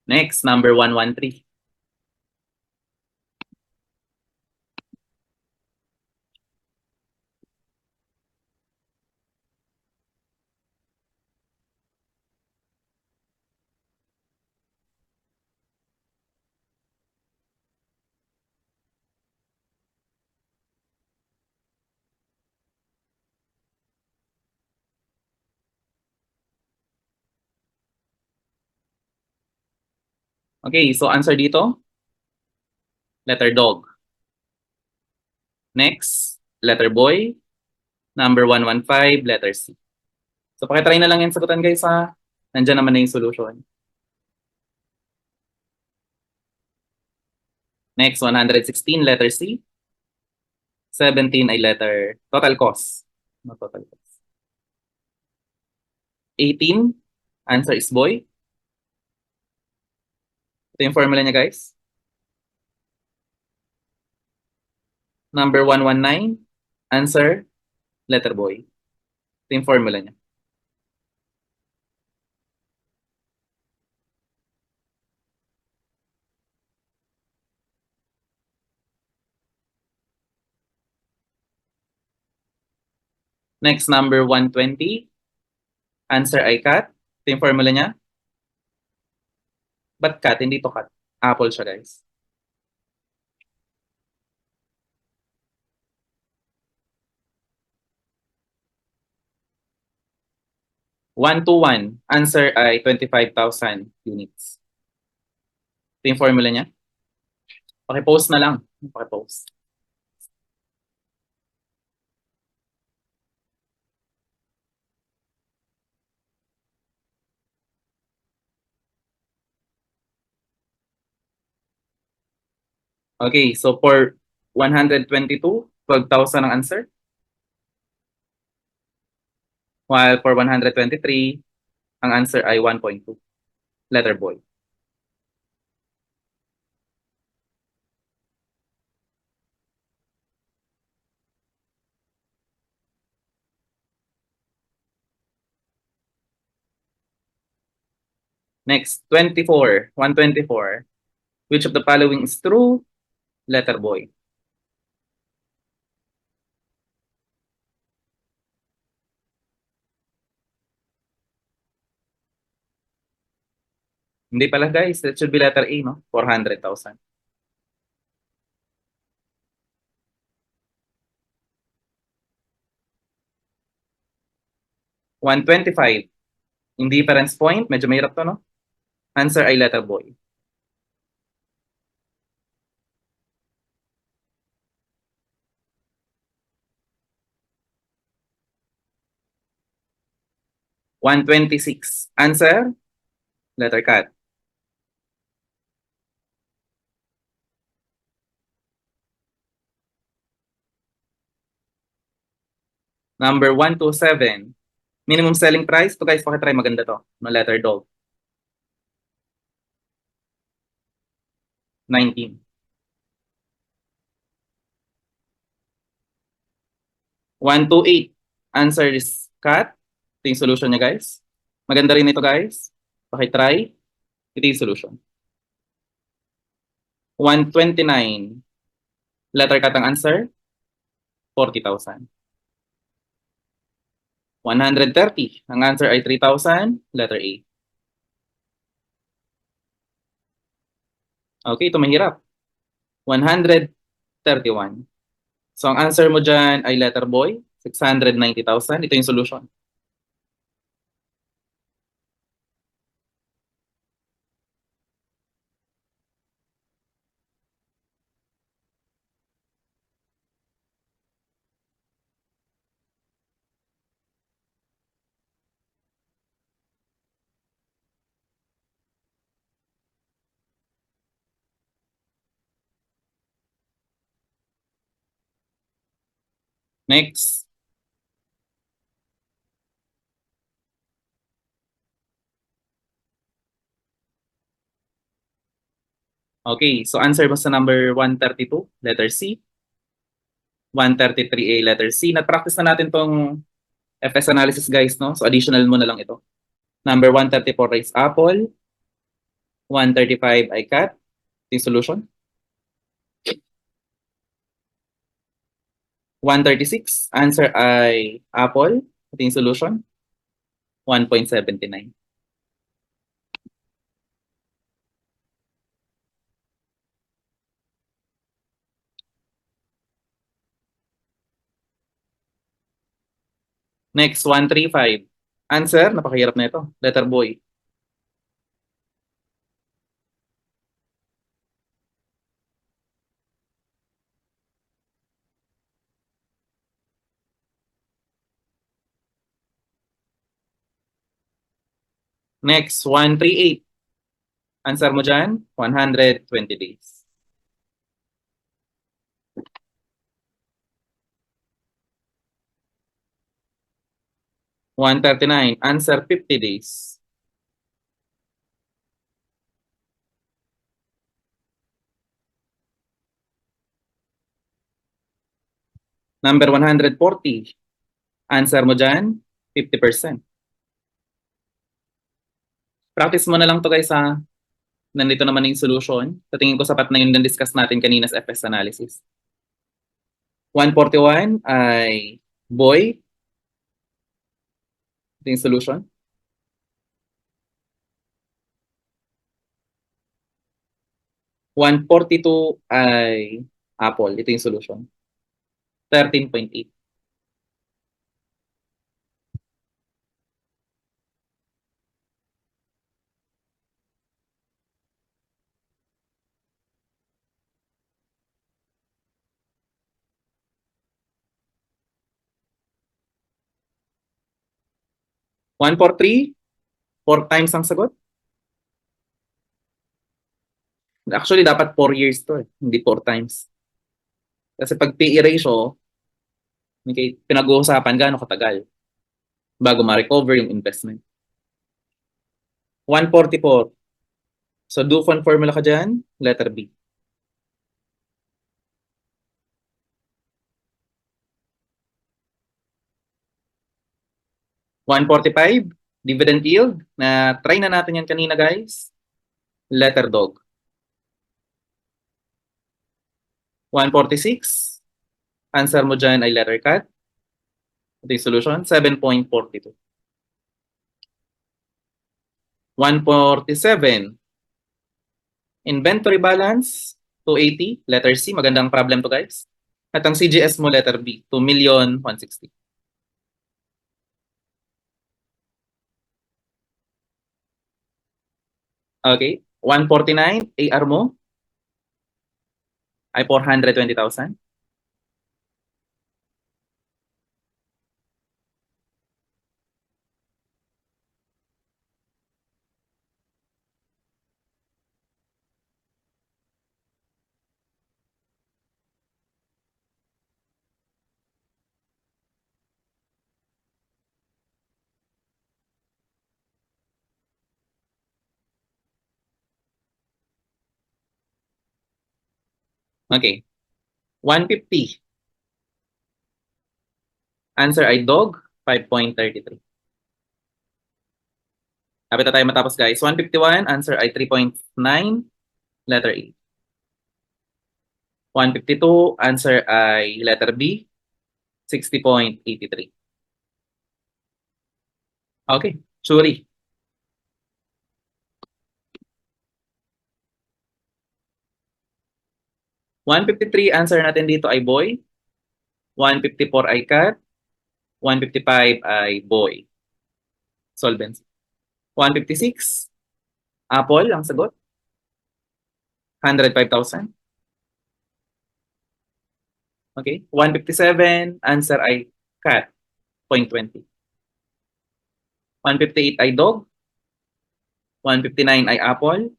Next, number 113. Okay, so answer dito, letter dog. Next, letter boy. Number 115, letter C. So pakitry na lang yung sagutan guys ha. Nandiyan naman na yung solution. Next, 116, letter C. 17 ay letter total cost. No, total cost. 18, answer is boy. Ito yung formula niya guys. Number 119, answer, letter boy. Ito yung formula niya. Next, number 120, answer ay cat. Ito yung formula niya. But cat, hindi to cat. Apple siya guys. One to one, answer ay 25,000 units. Ito yung formula niya. Pakipost na lang. Pakipost. Okay, so for 122, 12,000 ang answer. While for 123, ang answer ay 1.2. Letter boy. Next, 24. 124. Which of the following is true? Letter boy. Hindi pala guys, that should be letter A, no? 400,000. $125. Yung difference point, medyo mahirap to, no? Answer ay letter boy. $126. Answer, letter cat. Number 127. Minimum selling price. Ito guys, pakitry, maganda to. No, letter dog. 19. 128. Answer is cat. Ito yung solution niya guys. Maganda rin ito guys. Pakitry. Ito yung solution. 129. Letter cat ang answer. 40,000. 130. Ang answer ay 3,000. Letter A. Okay, ito mahirap. 131. So, ang answer mo dyan ay letter boy. 690,000. Ito yung solution. Next. Okay, so answer mo sa number 132, letter C. 133A, letter C. Nag-practice na natin tong FS analysis guys, no? So additional mo na lang ito. Number 134 is apple. 135 ay cat. Ito yung solution. 136, answer ay apple. Ito yung solution. 1.79. Next, 135. Answer, napakahirap na ito. Letter boy. Next, 138. Answer mo dyan, 120 days. $139. Answer, 50 days. Number 140. Answer mo dyan, 50%. Practice mo na lang to guys ha. Nandito naman yung solution. Sa tingin ko sapat na yung discuss natin kanina sa FS analysis. 141 ay boy. Ito yung solution. 142 ay apple. Ito yung solution. 13.8. One for 3, 4 times ang sagot. Actually, dapat 4 years to eh, hindi 4 times. Kasi pag PE ratio, okay, pinag-uusapan gaano katagal bago ma-recover yung investment. 144. So, Dufon formula ka dyan, letter B. $145, dividend yield, na try na natin yan kanina guys, letter dog. 146, answer mo dyan ay letter cat. Ito yung solution, 7.42. 147, inventory balance, 280, letter C, magandang problem to guys. At ang CGS mo, letter B, 2,160,000. Okay, 149, AR mo ay 420,000. Okay, 150. Answer ay dog, 5.33. Kapit na tayo matapos guys. 151, answer ay 3.9, letter A. 152, answer ay letter B, 60.83. Okay, Shuri. 153, answer natin dito ay boy. 154 ay cat. 155 ay boy. Solvency. 156, apple ang sagot. 105,000. Okay. 157, answer ay cat. 0.20. 158 ay dog. 159 ay apple.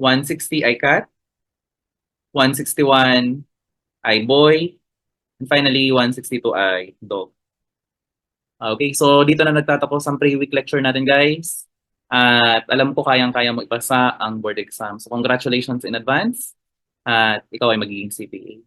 160 ay cat. 161 ay boy. And finally, 162 ay dog. Okay, so dito na nagtatapos ang pre-week lecture natin guys. At alam ko kayang-kaya mo ipasa ang board exam. So congratulations in advance. At ikaw ay magiging CPA.